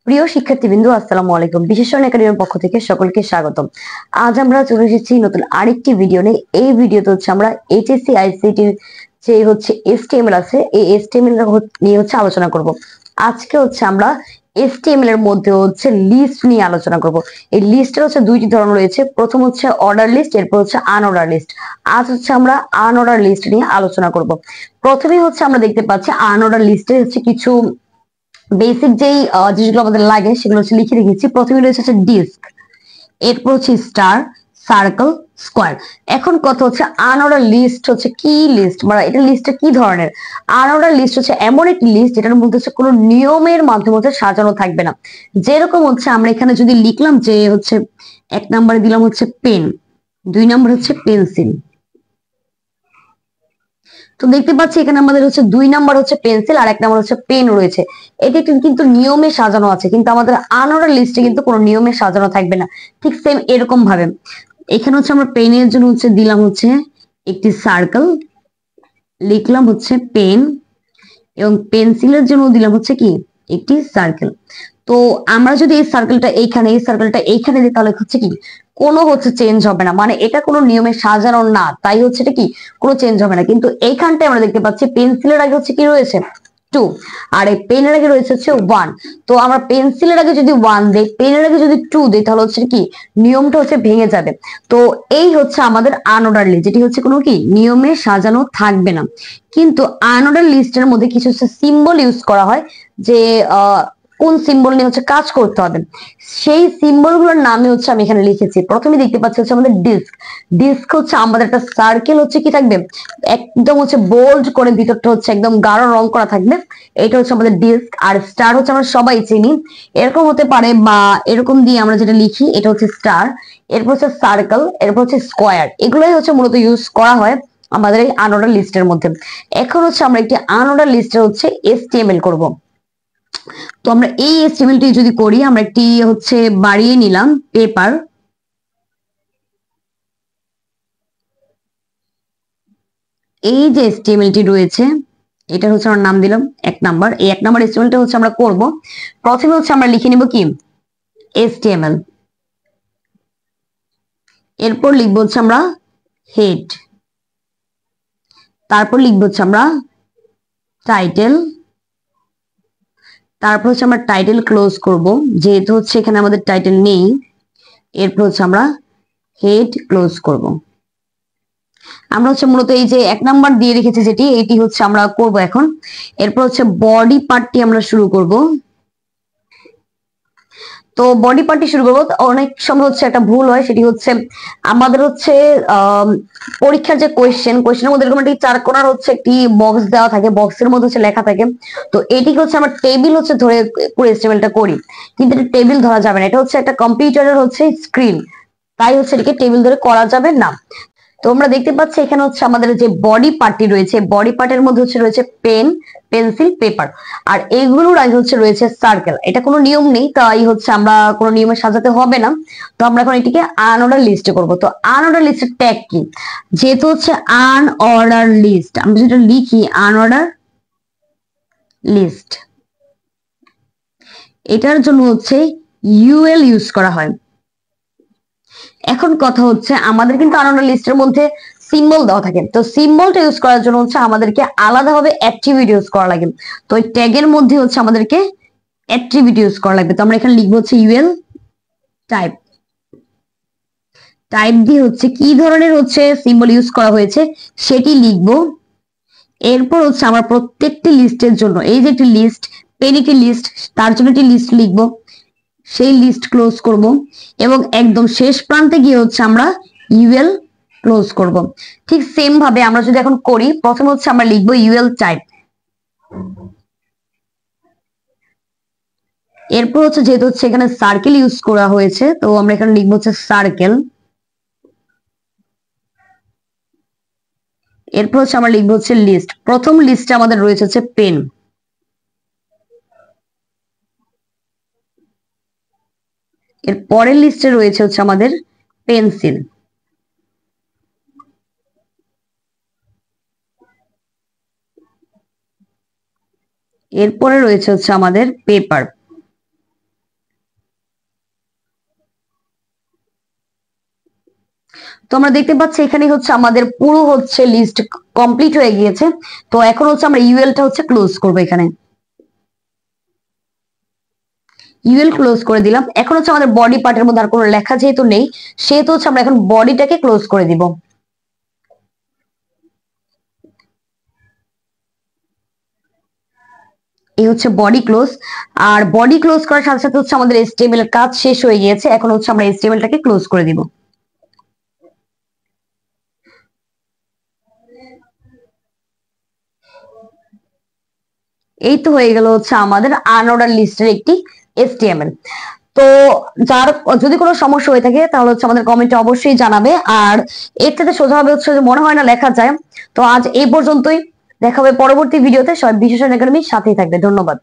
প্রিয় শিক্ষার্থীবৃন্দু, আসসালামু আলাইকুম। বিশেষণ একাডেমির পক্ষ থেকে সকলকে স্বাগতম। আজ আমরা চলে এসেছি নতুন আরেকটি ভিডিও নিয়ে। এই ভিডিওতে হচ্ছে আমরা এইচএসসি আইসিটি যে হচ্ছে এসটিএমএল আছে, এই এসটিএমএল নিয়ে হচ্ছে আলোচনা করব। আজকে হচ্ছে আমরা এসটিএমএল এর মধ্যে হচ্ছে লিস্ট নিয়ে আলোচনা করব। এই লিস্টের হচ্ছে দুইটি ধরন রয়েছে, প্রথম হচ্ছে অর্ডার লিস্ট, এরপর হচ্ছে আনঅর্ডার লিস্ট। আজ হচ্ছে আমরা আনঅর্ডার লিস্ট নিয়ে আলোচনা করব। প্রথমেই হচ্ছে আমরা দেখতে পাচ্ছি আনঅর্ডার লিস্টে হচ্ছে কিছু বেসিক যেই জিনিসগুলো আমাদের লাগে সেগুলো হচ্ছে লিখে রেখেছি। প্রথমে রয়েছে হচ্ছে ডিস্ক, এরপর হচ্ছে স্টার, সার্কেল, স্কোয়ার। এখন কথা হচ্ছে আনঅর্ডার লিস্ট হচ্ছে কি লিস্ট, মানে এটা লিস্টটা কি ধরনের। আনঅর্ডার লিস্ট হচ্ছে এমন একটি লিস্ট যেটার মধ্যে হচ্ছে কোনো নিয়মের মাধ্যমে হচ্ছে সাজানো থাকবে না। যেরকম হচ্ছে আমরা এখানে যদি লিখলাম যে হচ্ছে 1 নম্বরে দিলাম হচ্ছে পেন, 2 নম্বর হচ্ছে পেন্সিল। তো দেখতে পাচ্ছি এখানে আমাদের হচ্ছে 2 নাম্বার হচ্ছে পেন্সিল আর 1 নাম্বার হচ্ছে পেন রয়েছে। এটা কিন্তু নিয়মে সাজানো আছে, কিন্তু আমাদের আনঅর্ডার লিস্টে কিন্তু কোনো নিয়মে সাজানো থাকবে না। ঠিক সেম এরকম ভাবে এখানে হচ্ছে আমরা পেনের জন্য হচ্ছে দিলাম হচ্ছে একটি সার্কেল, লিখলাম হচ্ছে পেন, এবং পেন্সিলের জন্য দিলাম হচ্ছে কি একটি সার্কেল। তো আমরা যদি এই সার্কেলটা এইখানে, এই সার্কেলটা এইখানে দিই, তাহলে হচ্ছে কি কোনো হচ্ছে চেঞ্জ হবে না, মানে এটা কোনো নিয়মে সাজানো না, তাই হচ্ছে এটা কি কোনো চেঞ্জ হবে না। কিন্তু এইখানটায় আমরা দেখতে পাচ্ছি পেন্সিলের আগে হচ্ছে কি রয়েছে 2, আর এই পেনের আগে রয়েছে হচ্ছে 1। তো আমরা পেন্সিলের আগে যদি 1 দেই, পেনের আগে যদি 2 দেই, তাহলে হচ্ছে কি নিয়মটা হচ্ছে ভেঙে যাবে। তো এই হচ্ছে আমাদের আনঅর্ডার লিস্ট, যেটি হচ্ছে কোনো কি নিয়মে সাজানো থাকবে না। কিন্তু আনঅর্ডার লিস্টের মধ্যে কিছু হচ্ছে সিম্বল ইউজ করা হয়, যে কোন সিম্বল নিয়ে হচ্ছে কাজ করতে হবে। সেই সিম্বল গুলোর নামে হচ্ছে আমি এখানে লিখেছি। প্রথমে দেখতে পাচ্ছি হচ্ছে আমাদের ডিস্ক। ডিস্ক হচ্ছে আমাদের একটা সার্কেল হচ্ছে কি থাকবে, একদম হচ্ছে বোল্ড করে, ভিতরটা হচ্ছে একদম গাঢ় রং করা থাকবে। এটা হচ্ছে আমাদের ডিস্ক। আর স্টার হচ্ছে আমরা সবাই চিনি, এরকম হতে পারে বা এরকম দিয়ে আমরা যেটা লিখি এটা হচ্ছে স্টার। এরপর হচ্ছে সার্কেল, এরপর হচ্ছে স্কোয়ার। এগুলোই হচ্ছে মূলত ইউজ করা হয় আমাদের এই আনঅর্ডার লিস্টের মধ্যে। এখন হচ্ছে আমরা একটি আনঅর্ডার লিস্টে হচ্ছে এসটিএমএল করব। তো আমরা এই এসটিএমএল টি যদি করি, আমরা একটি হচ্ছে বাড়িয়ে নিলাম পেপার, এই যে এসটিএমএল টি রয়েছে এটা হচ্ছে আমার নাম দিলাম 1 নাম্বার। এই 1 নাম্বার এসটিএমএল টা হচ্ছে আমরা করব। প্রথমে হচ্ছে আমরা লিখে নিব কি এসটিএমএল, এরপর লিখবো হচ্ছে আমরা হেড, তারপর লিখবো হচ্ছে আমরা টাইটেল, তারপর হচ্ছে আমরা টাইটেল ক্লোজ করব, যেহেতু হচ্ছে এখানে আমাদের টাইটেল নেই। এরপর হচ্ছে আমরা হেড ক্লোজ করব। আমরা হচ্ছে মূলত এই যে 1 নাম্বার দিয়ে রেখেছি যেটি, এটি হচ্ছে আমরা করব এখন। এরপর হচ্ছে বডি পার্টটি আমরা শুরু করব। তো বডি পার্টি শুরু করবো। অনেক সময় হচ্ছে একটা ভুল হয়, সেটি হচ্ছে আমাদের হচ্ছে পরীক্ষার যে কোয়েশ্চেনের মধ্যে এরকম একটি 4 কোণার হচ্ছে একটি বক্স দেওয়া থাকে, বক্সের মধ্যে হচ্ছে লেখা থাকে। তো এটিকে হচ্ছে আমরা টেবিল হচ্ছে ধরে পুরো এস্টিমেলটা করি, কিন্তু এটা টেবিল ধরা যাবে না, এটা হচ্ছে একটা কম্পিউটারের হচ্ছে স্ক্রিন, তাই হচ্ছে এটাকে টেবিল ধরে করা যাবে না। তো আমরা দেখতে পাচ্ছি এখানে হচ্ছে আমাদের যে বডি পার্টটি রয়েছে, বডি পার্টের মধ্যে হচ্ছে রয়েছে পেন, পেন্সিল, পেপার, আর এইগুলোর আগে হচ্ছে রয়েছে সার্কেল। এটা কোনো নিয়ম নেই, তাই হচ্ছে আমরা কোনো নিয়মে সাজাতে হবে না। তো আমরা এখন এটিকে আনঅর্ডার লিস্টে করব। তো আনঅর্ডার লিস্টের ট্যাগ কি, যেহেতু হচ্ছে আনঅর্ডার লিস্ট, আমরা যেটা লিখি আনঅর্ডার লিস্ট, এটার জন্য হচ্ছে ইউএল ইউজ করা হয়। এখন কথা হচ্ছে আমাদের কিন্তু আনঅর্ডার লিস্টের মধ্যে সিম্বল দেওয়া থাকে, তো সিম্বলটা ইউজ করার জন্য হচ্ছে আমাদেরকে আলাদাভাবে অ্যাট্রিবিউট ইউজ করা লাগে। তো এই ট্যাগের মধ্যে হচ্ছে আমাদেরকে অ্যাট্রিবিউট ইউজ করা লাগবে। তো আমরা এখানে লিখবো হচ্ছে ইউএল টাইপ, টাইপ দিয়ে হচ্ছে কি ধরনের হচ্ছে সিম্বল ইউজ করা হয়েছে সেটি লিখবো। এরপর হচ্ছে আমরা প্রত্যেকটি লিস্টের জন্য, এই যে একটি লিস্ট, পেন একটি লিস্ট, তার জন্য একটি লিস্ট লিখবো, সেই লিস্ট ক্লোজ করব, এবং একদম শেষ প্রান্তে গিয়ে হচ্ছে আমরা ইউএল ক্লোজ করব। ঠিক সেম ভাবে আমরা যদি এখন করি, প্রথমে হচ্ছে আমরা লিখবো ইউএল টাইপ, এরপর হচ্ছে যেহেতু হচ্ছে এখানে সার্কেল ইউজ করা হয়েছে, তো আমরা এখানে লিখবো হচ্ছে সার্কেল। এরপর হচ্ছে আমরা লিখবো হচ্ছে লিস্ট, প্রথম লিস্টে আমাদের রয়েছে হচ্ছে পেন, এর পরের লিস্টে রয়েছে হচ্ছে আমাদের পেন্সিল, এরপরে রয়েছে হচ্ছে আমাদের পেপার, তো আমরা দেখতে পাচ্ছি এখানে হচ্ছে আমাদের পুরো হচ্ছে লিস্ট কমপ্লিট হয়ে গিয়েছে। তো এখন হচ্ছে আমরা ইউএলটা হচ্ছে ক্লোজ করবো। এখানে ইউএল ক্লোজ করে দিলাম। এখন হচ্ছে আমাদের বডি পার্টের মধ্যে আর কোনো লেখা যেহেতু নেই, সেহেতু হচ্ছে আমরা এখন বডিটাকে ক্লোজ করে দিব। এই হচ্ছে বডি ক্লোজ। আর বডি ক্লোজ করার সাথে সাথে হচ্ছে আমাদের এইচটিএমএল এর কাজ শেষ হয়ে গিয়েছে। এখন হচ্ছে আমরা এইচটিএমএল টাকে ক্লোজ করে দিব। এই তো হয়ে গেল হচ্ছে আমাদের আনঅর্ডার লিস্টের একটি এইচটিএমএল। তো যার যদি কোনো সমস্যা হয়ে থাকে তাহলে হচ্ছে আমাদের কমেন্টে অবশ্যই জানাবে। আর এর থেকে সোজাভাবে হচ্ছে যে মনে হয় না লেখা যায়। তো আজ এই পর্যন্তই, দেখা হবে পরবর্তী ভিডিওতে। সবাই বিশেষণ একাডেমির সাথেই থাকবে। ধন্যবাদ।